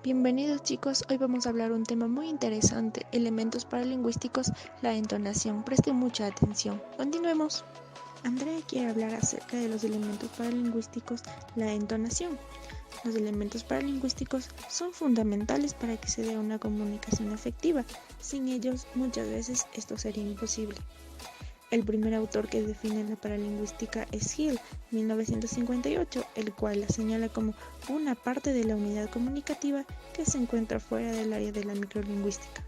Bienvenidos chicos, hoy vamos a hablar un tema muy interesante, elementos paralingüísticos, la entonación. Presten mucha atención. Continuemos. Andrea quiere hablar acerca de los elementos paralingüísticos, la entonación. Los elementos paralingüísticos son fundamentales para que se dé una comunicación efectiva. Sin ellos, muchas veces esto sería imposible. El primer autor que define la paralingüística es Hill, 1958, el cual la señala como una parte de la unidad comunicativa que se encuentra fuera del área de la microlingüística.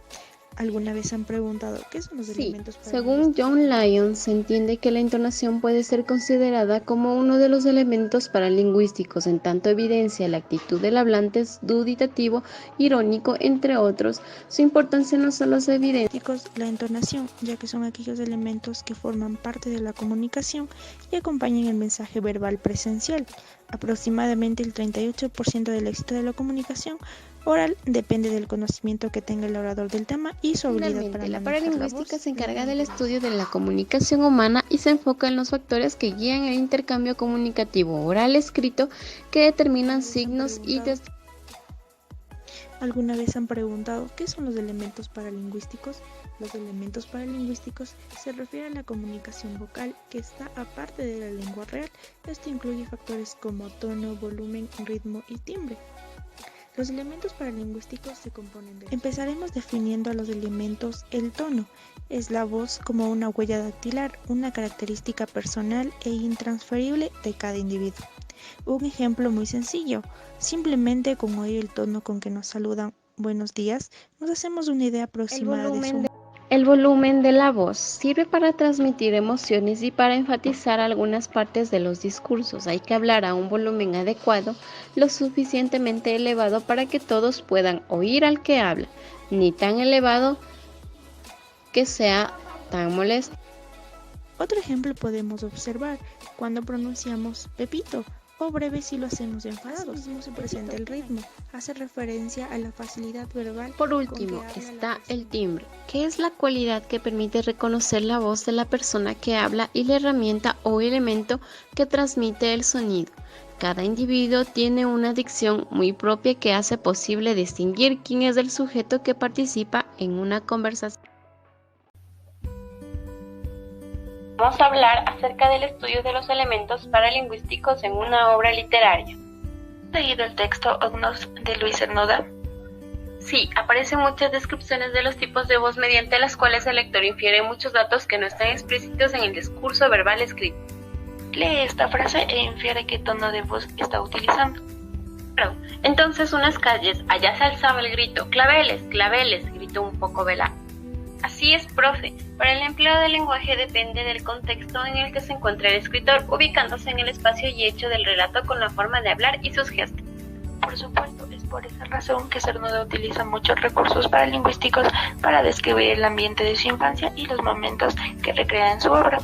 ¿Alguna vez han preguntado qué son los elementos Según paralingüísticos? John Lyon, se entiende que la entonación puede ser considerada como uno de los elementos paralingüísticos, en tanto evidencia la actitud del hablante es duditativo, irónico, entre otros. Su importancia no solo se evidencia La entonación, ya que son aquellos elementos que forman parte de la comunicación y acompañan el mensaje verbal presencial. Aproximadamente el 38% del éxito de la comunicación oral depende del conocimiento que tenga el orador del tema y su habilidad para La manejar la paralingüística voz. se encarga del estudio de la comunicación humana y se enfoca en los factores que guían el intercambio comunicativo oral-escrito que determinan signos y ¿Alguna vez han preguntado qué son los elementos paralingüísticos? Los elementos paralingüísticos se refieren a la comunicación vocal que está aparte de la lengua real. Esto incluye factores como tono, volumen, ritmo y timbre. Los elementos paralingüísticos se componen de... Empezaremos definiendo a los elementos. El tono es la voz como una huella dactilar, una característica personal e intransferible de cada individuo. Un ejemplo muy sencillo, simplemente con oír el tono con que nos saludan buenos días, nos hacemos una idea aproximada de su... El volumen de la voz sirve para transmitir emociones y para enfatizar algunas partes de los discursos. Hay que hablar a un volumen adecuado, lo suficientemente elevado para que todos puedan oír al que habla, ni tan elevado que sea tan molesto. Otro ejemplo podemos observar cuando pronunciamos Pepito, o breve si lo hacemos enfadados. Asimismo se presenta el ritmo, hace referencia a la facilidad verbal. Por último está el timbre, que es la cualidad que permite reconocer la voz de la persona que habla y la herramienta o elemento que transmite el sonido. Cada individuo tiene una dicción muy propia que hace posible distinguir quién es el sujeto que participa en una conversación. Vamos a hablar acerca del estudio de los elementos paralingüísticos en una obra literaria. ¿Has leído el texto Ognos de Luis Cernuda? Sí, aparecen muchas descripciones de los tipos de voz mediante las cuales el lector infiere muchos datos que no están explícitos en el discurso verbal escrito. Lee esta frase e infiere qué tono de voz está utilizando. Claro, entonces unas calles, allá se alzaba el grito, claveles, claveles, gritó un poco velado. Así es, profe. Para el empleo del lenguaje depende del contexto en el que se encuentra el escritor, ubicándose en el espacio y hecho del relato con la forma de hablar y sus gestos. Por supuesto, es por esa razón que Cernuda utiliza muchos recursos paralingüísticos para describir el ambiente de su infancia y los momentos que recrea en su obra.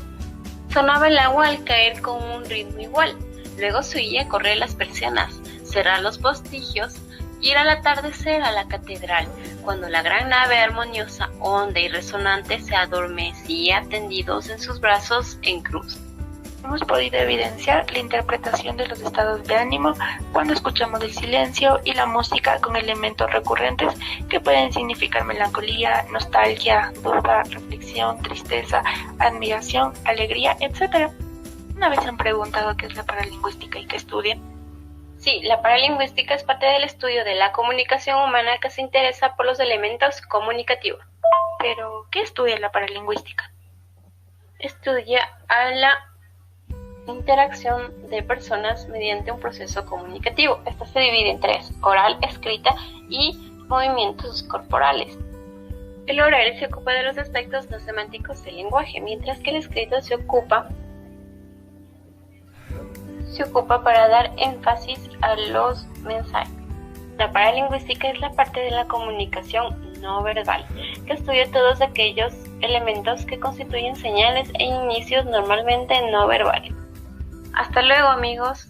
Sonaba el agua al caer con un ritmo igual. Luego se oía correr las persianas, cerrar los postigios, ir al atardecer a la catedral, cuando la gran nave armoniosa, honda y resonante se adormecía tendidos en sus brazos en cruz. Hemos podido evidenciar la interpretación de los estados de ánimo cuando escuchamos el silencio y la música con elementos recurrentes que pueden significar melancolía, nostalgia, duda, reflexión, tristeza, admiración, alegría, etc. ¿Una vez han preguntado qué es la paralingüística y qué estudian? Sí, la paralingüística es parte del estudio de la comunicación humana que se interesa por los elementos comunicativos. Pero, ¿qué estudia la paralingüística? Estudia a la interacción de personas mediante un proceso comunicativo. Esta se divide en tres: oral, escrita y movimientos corporales. El oral se ocupa de los aspectos no semánticos del lenguaje, mientras que el escrito se ocupa para dar énfasis a los mensajes. La paralingüística es la parte de la comunicación no verbal, que estudia todos aquellos elementos que constituyen señales e inicios normalmente no verbales. Hasta luego, amigos.